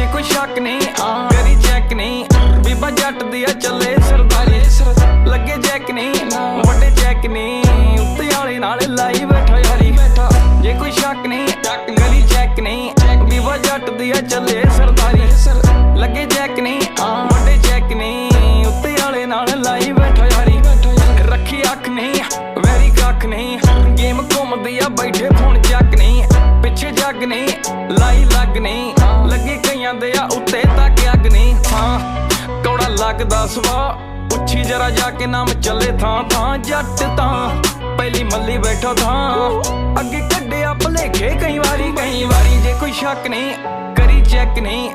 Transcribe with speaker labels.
Speaker 1: जे कोई शक नहीं करी चेक नहीं, बीबा जट दी चले सरदारी, लगे चेक नहीं वड्डे चेक नहीं, उत्ते आले नाल लाई बैठा यारी। जे कोई शक नहीं करी चेक नहीं, बीबा जट दी चले सरदारी, लगे चेक नहीं वड्डे चेक नहीं, उत्ते आले नाल लाई बैठा यारी। रखी अख नहीं वैरी कख नहीं, गेम घूमदी आ बैठे फोन चक नहीं, पिछे जग नहीं लाई लग नहीं, लगे कईयां दे उत्ते तक अग नहीं। हाँ कौड़ा लगदा सवा उच्छी जरा जाके नाम चले थां थां, जट तां पहली मल्ली बैठो थां, अगे कड्डे भलेखे कई वारी जे कोई शक नहीं करी चेक नहीं।